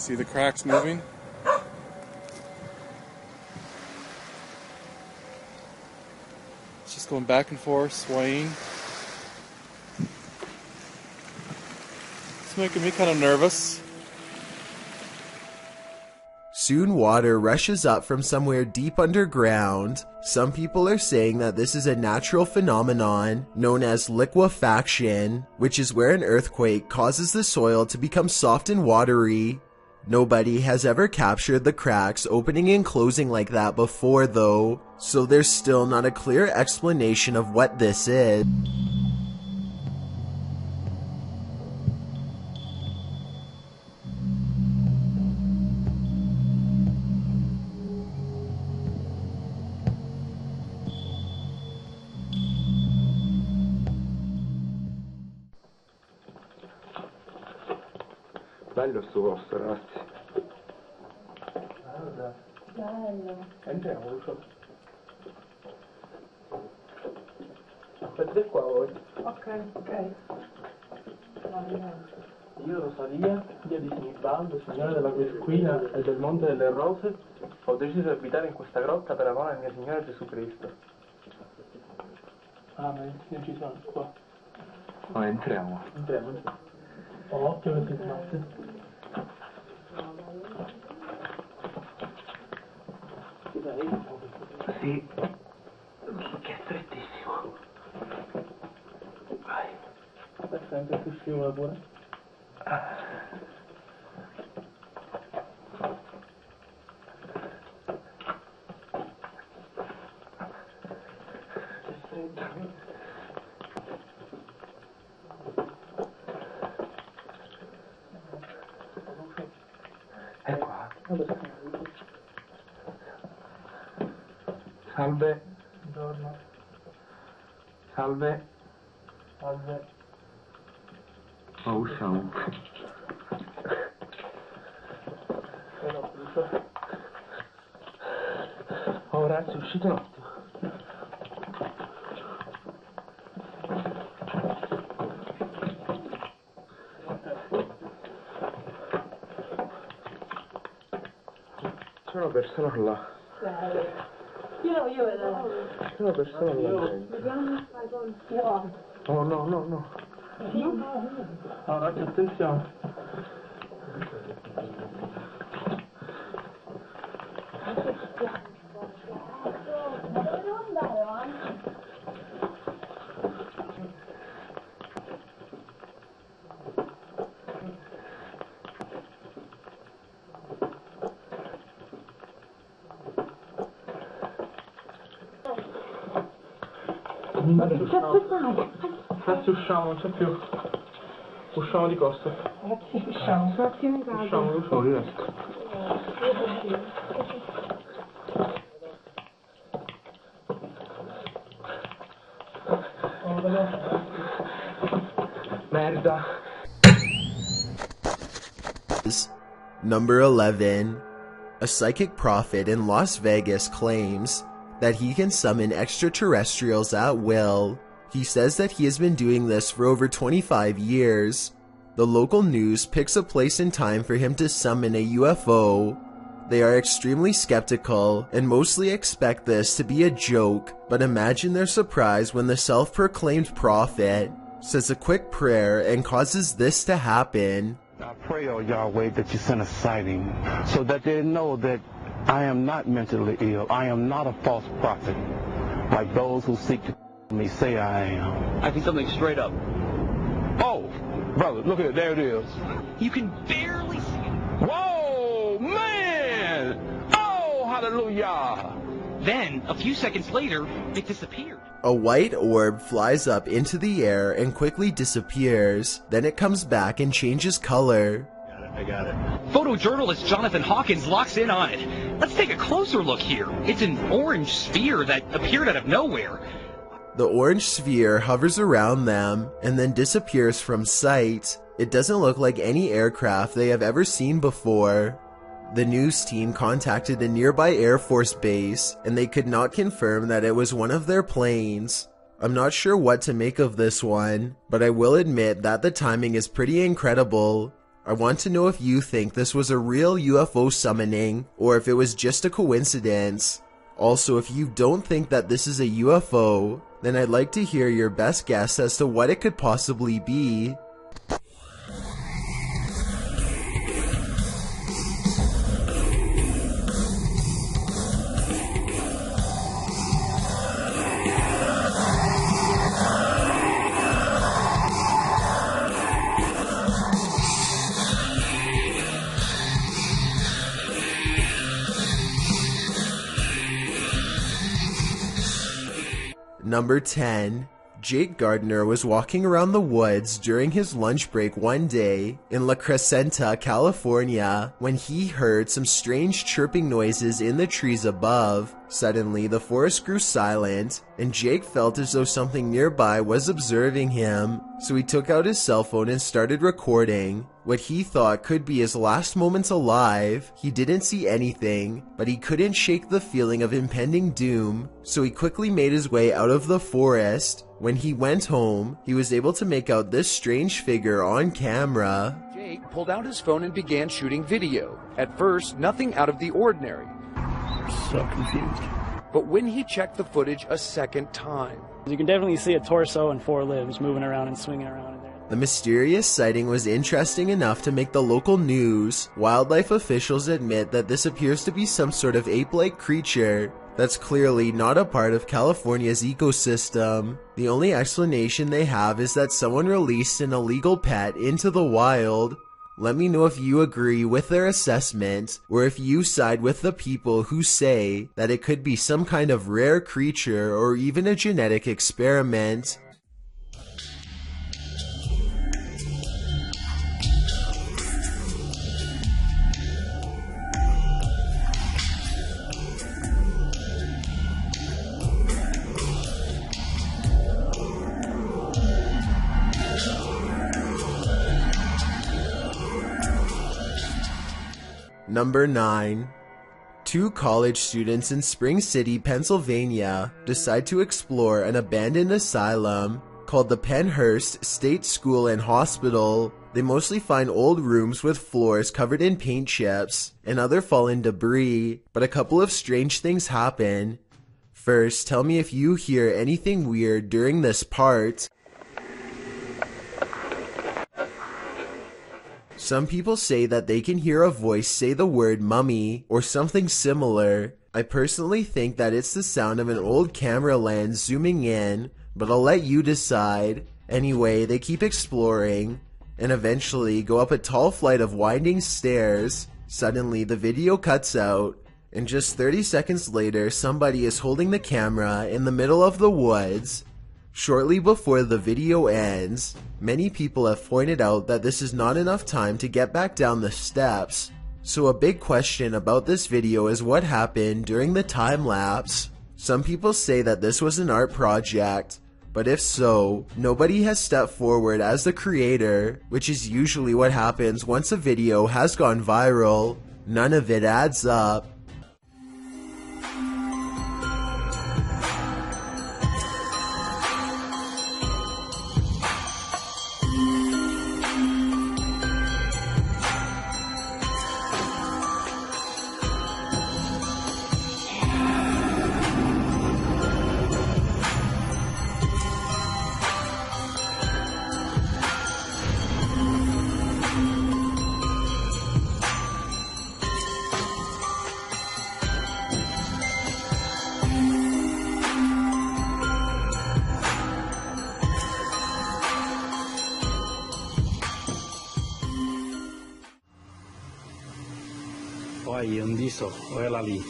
See the cracks moving? It's just going back and forth, swaying. It's making me kind of nervous. Soon water rushes up from somewhere deep underground. Some people are saying that this is a natural phenomenon known as liquefaction, which is where an earthquake causes the soil to become soft and watery. Nobody has ever captured the cracks opening and closing like that before though, so there's still not a clear explanation of what this is. Bello sto posto, ragazzi. Bello. Entriamo, Lucio. Aspettate qua voi. Ok. Io, Rosalia, via di Sinibaldo, signora della Quesquina e del Monte delle Rose, ho deciso di abitare in questa grotta per amore al mio Signore Gesù Cristo. Amen, io ci sono qua. Ma entriamo. Entriamo. Occhio perché sbatte. Sì, che è strettissimo. Vai. Aspetta, anche più scivola pure. Che freddo. È qua. Salve. Buongiorno. Salve. Salve. Oh, usciamo. Oh ragazzi, uscite un attimo. C'è una persona là. Io vedo. C'è una persona là. Vediamo, fai con fuoco. Oh no, no, no. No, ragazzi, attenzione. Dove devo andare avanti? Ragazzi, usciamo, non c'è più. Usciamo di corsa. Ragazzi, usciamo. Un attimo in casa. Usciamo, riesco. Merda. Number 11. A psychic prophet in Las Vegas claims that he can summon extraterrestrials at will. He says that he has been doing this for over 25 years. The local news picks a place and time for him to summon a UFO. They are extremely skeptical and mostly expect this to be a joke, but imagine their surprise when the self-proclaimed prophet says a quick prayer and causes this to happen. I pray, O Yahweh, that you send a sighting so that they know that I am not mentally ill. I am not a false prophet, like those who seek to me say I am. I see something straight up. Oh, brother, look at it. There it is. You can barely see it. Whoa, man! Oh, hallelujah! Then, a few seconds later, it disappeared. A white orb flies up into the air and quickly disappears. Then it comes back and changes color. I got it. Photojournalist Jonathan Hawkins locks in on it. Let's take a closer look here. It's an orange sphere that appeared out of nowhere. The orange sphere hovers around them and then disappears from sight. It doesn't look like any aircraft they have ever seen before. The news team contacted a nearby Air Force base and they could not confirm that it was one of their planes. I'm not sure what to make of this one, but I will admit that the timing is pretty incredible. I want to know if you think this was a real UFO summoning or if it was just a coincidence. Also, if you don't think that this is a UFO, then I'd like to hear your best guess as to what it could possibly be. Number 10. Jake Gardner was walking around the woods during his lunch break one day in La Crescenta, California, when he heard some strange chirping noises in the trees above. Suddenly, the forest grew silent, and Jake felt as though something nearby was observing him, so he took out his cell phone and started recording what he thought could be his last moments alive. He didn't see anything, but he couldn't shake the feeling of impending doom, so he quickly made his way out of the forest. When he went home, he was able to make out this strange figure on camera. Jake pulled out his phone and began shooting video. At first, nothing out of the ordinary. So confused. But when he checked the footage a second time, you can definitely see a torso and 4 limbs moving around and swinging around in there. The mysterious sighting was interesting enough to make the local news. Wildlife officials admit that this appears to be some sort of ape-like creature that's clearly not a part of California's ecosystem. The only explanation they have is that someone released an illegal pet into the wild. Let me know if you agree with their assessment, or if you side with the people who say that it could be some kind of rare creature or even a genetic experiment. Number 9. 2 college students in Spring City, Pennsylvania decide to explore an abandoned asylum called the Pennhurst State School and Hospital. They mostly find old rooms with floors covered in paint chips and other fallen debris, but a couple of strange things happen. First, tell me if you hear anything weird during this part. Some people say that they can hear a voice say the word mummy or something similar. I personally think that it's the sound of an old camera lens zooming in, but I'll let you decide. Anyway, they keep exploring and eventually go up a tall flight of winding stairs. Suddenly, the video cuts out, and just 30 seconds later, somebody is holding the camera in the middle of the woods. Shortly before the video ends, many people have pointed out that this is not enough time to get back down the steps. So a big question about this video is what happened during the time lapse. Some people say that this was an art project, but if so, nobody has stepped forward as the creator, which is usually what happens once a video has gone viral. None of it adds up. Olha aí, não disse, ó, olha ela ali.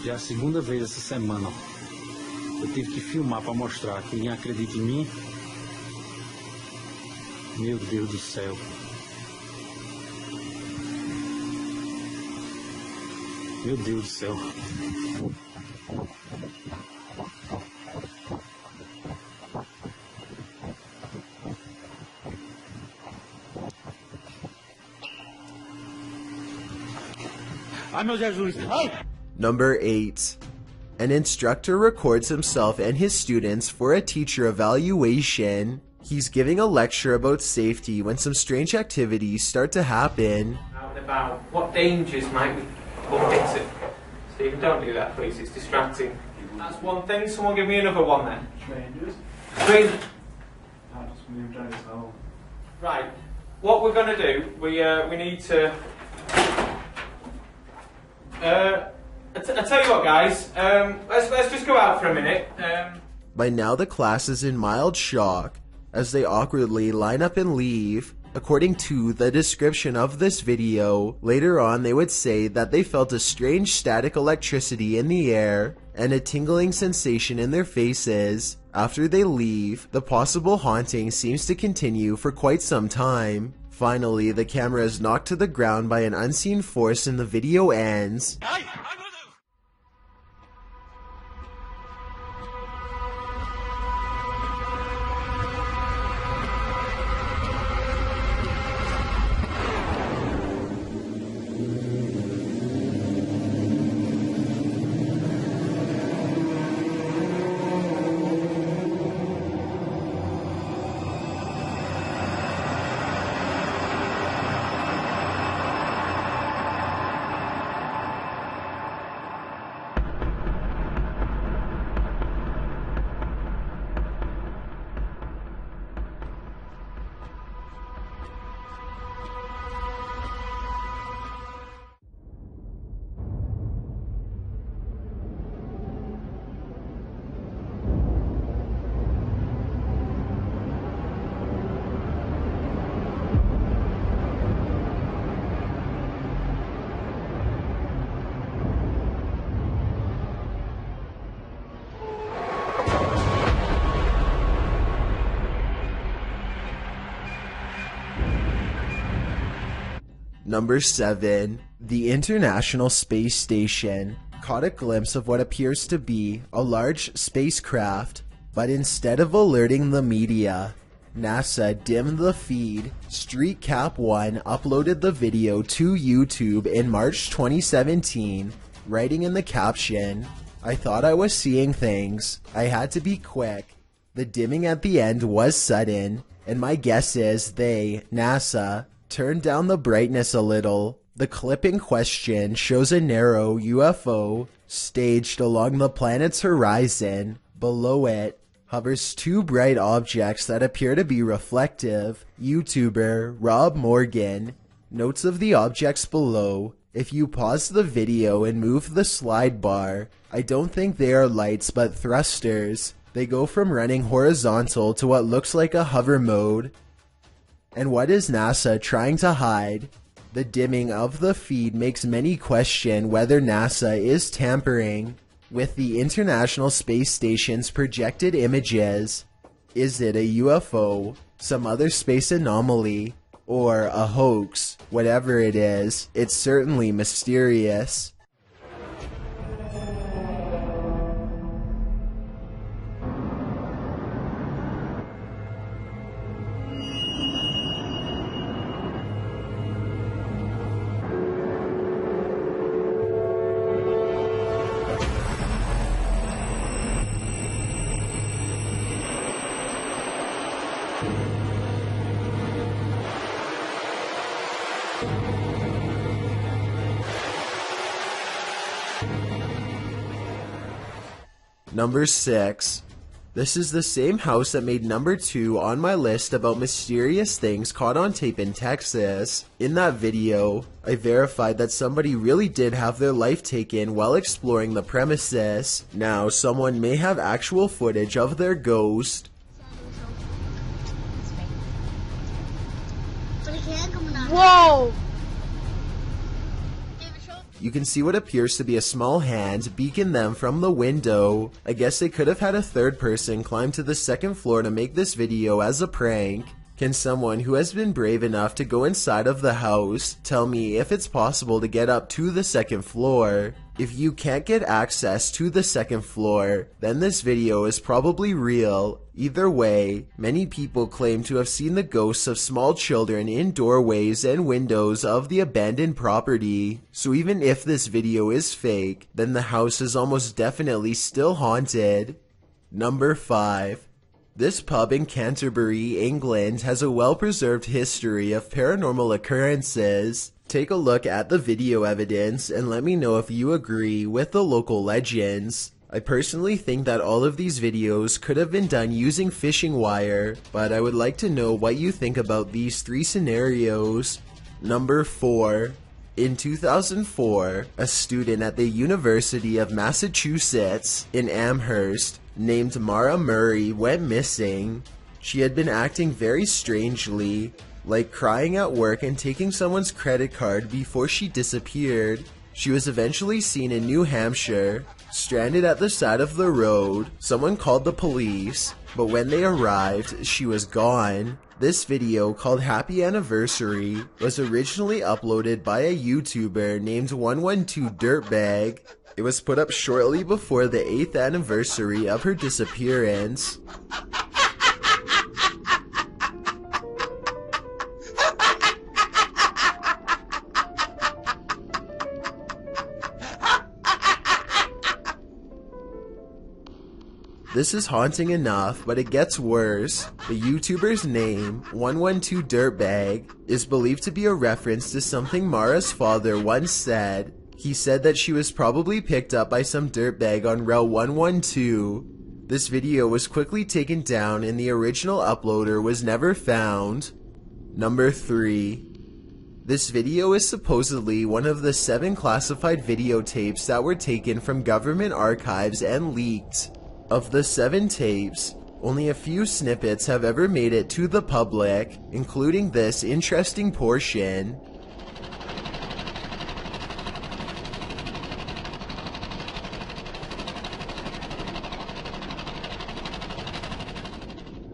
Já é a segunda vez essa semana, ó. Eu tive que filmar para mostrar que ninguém acredita em mim. Meu Deus do céu. Meu Deus do céu. Ai, meu Jesus! Ai! Number 8. An instructor records himself and his students for a teacher evaluation. He's giving a lecture about safety when some strange activities start to happen. Out and about. What dangers might we bump into? Stephen, don't do that, please. It's distracting. That's one thing. Someone give me another one then. Strangers? Strangers. I just moved out of home. Right. What we're going to do, we need to... I tell you what, guys. Let's just go out for a minute. By now the class is in mild shock as they awkwardly line up and leave. According to the description of this video, later on they would say that they felt a strange static electricity in the air and a tingling sensation in their faces. After they leave, the possible haunting seems to continue for quite some time. Finally, the camera is knocked to the ground by an unseen force and the video ends. Number 7. The International Space Station caught a glimpse of what appears to be a large spacecraft, but instead of alerting the media, NASA dimmed the feed. Street Cap 1 uploaded the video to YouTube in March 2017, writing in the caption, "I thought I was seeing things. I had to be quick. The dimming at the end was sudden, and my guess is they, NASA, turned down the brightness a little." The clip in question shows a narrow UFO staged along the planet's horizon. Below it hovers two bright objects that appear to be reflective. YouTuber Rob Morgan notes of the objects below. If you pause the video and move the slide bar, I don't think they are lights but thrusters. They go from running horizontal to what looks like a hover mode. And what is NASA trying to hide? The dimming of the feed makes many question whether NASA is tampering with the International Space Station's projected images. Is it a UFO, some other space anomaly, or a hoax? Whatever it is, it's certainly mysterious. Number 6. This is the same house that made number 2 on my list about mysterious things caught on tape in Texas. In that video, I verified that somebody really did have their life taken while exploring the premises. Now, someone may have actual footage of their ghost. Whoa! You can see what appears to be a small hand beacon them from the window. I guess they could have had a third person climb to the second floor to make this video as a prank. Can someone who has been brave enough to go inside of the house tell me if it's possible to get up to the second floor? If you can't get access to the second floor, then this video is probably real. Either way, many people claim to have seen the ghosts of small children in doorways and windows of the abandoned property. So even if this video is fake, then the house is almost definitely still haunted. Number 5. This pub in Canterbury, England has a well-preserved history of paranormal occurrences. Take a look at the video evidence and let me know if you agree with the local legends. I personally think that all of these videos could have been done using fishing wire, but I would like to know what you think about these three scenarios. Number 4. In 2004, a student at the University of Massachusetts in Amherst named Mara Murray went missing. She had been acting very strangely, like crying at work and taking someone's credit card before she disappeared. She was eventually seen in New Hampshire, stranded at the side of the road. Someone called the police, but when they arrived, she was gone. This video, called Happy Anniversary, was originally uploaded by a YouTuber named 112 Dirtbag. It was put up shortly before the 8th anniversary of her disappearance. This is haunting enough, but it gets worse. The YouTuber's name, 112 Dirtbag, is believed to be a reference to something Mara's father once said. He said that she was probably picked up by some dirtbag on Route 112. This video was quickly taken down and the original uploader was never found. Number 3. This video is supposedly one of the 7 classified videotapes that were taken from government archives and leaked. Of the 7 tapes, only a few snippets have ever made it to the public, including this interesting portion.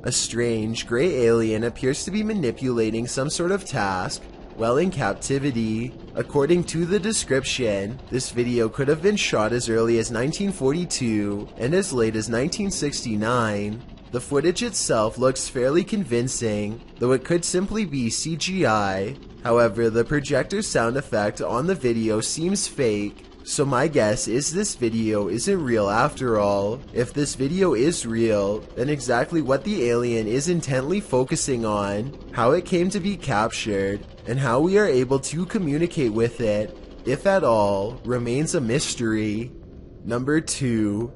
A strange, gray alien appears to be manipulating some sort of task while in captivity. According to the description, this video could have been shot as early as 1942 and as late as 1969. The footage itself looks fairly convincing, though it could simply be CGI. However, the projector sound effect on the video seems fake. So my guess is this video isn't real after all. If this video is real, then exactly what the alien is intently focusing on, how it came to be captured, and how we are able to communicate with it, if at all, remains a mystery. Number 2.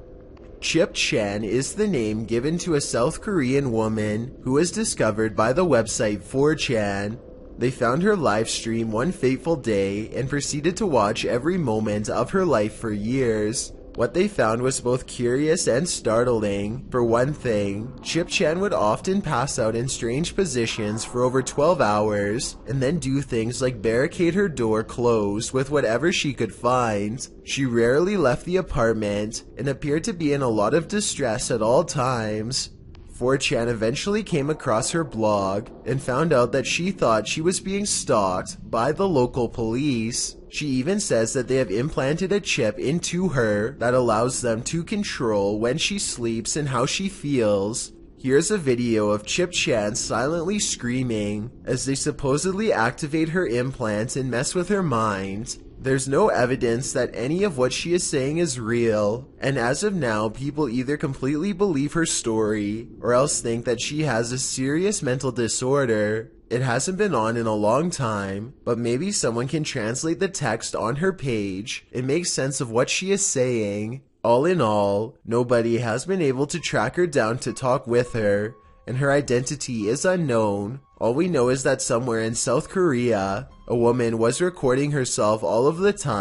Chip Chen is the name given to a South Korean woman who was discovered by the website 4chan. They found her live stream one fateful day and proceeded to watch every moment of her life for years. What they found was both curious and startling. For one thing, Chip Chen would often pass out in strange positions for over 12 hours and then do things like barricade her door closed with whatever she could find. She rarely left the apartment and appeared to be in a lot of distress at all times. 4chan eventually came across her blog and found out that she thought she was being stalked by the local police. She even says that they have implanted a chip into her that allows them to control when she sleeps and how she feels. Here's a video of Chip Chen silently screaming as they supposedly activate her implant and mess with her mind. There's no evidence that any of what she is saying is real, and as of now, people either completely believe her story or else think that she has a serious mental disorder. It hasn't been on in a long time, but maybe someone can translate the text on her page and make sense of what she is saying. All in all, nobody has been able to track her down to talk with her, and her identity is unknown. All we know is that somewhere in South Korea, a woman was recording herself all of the time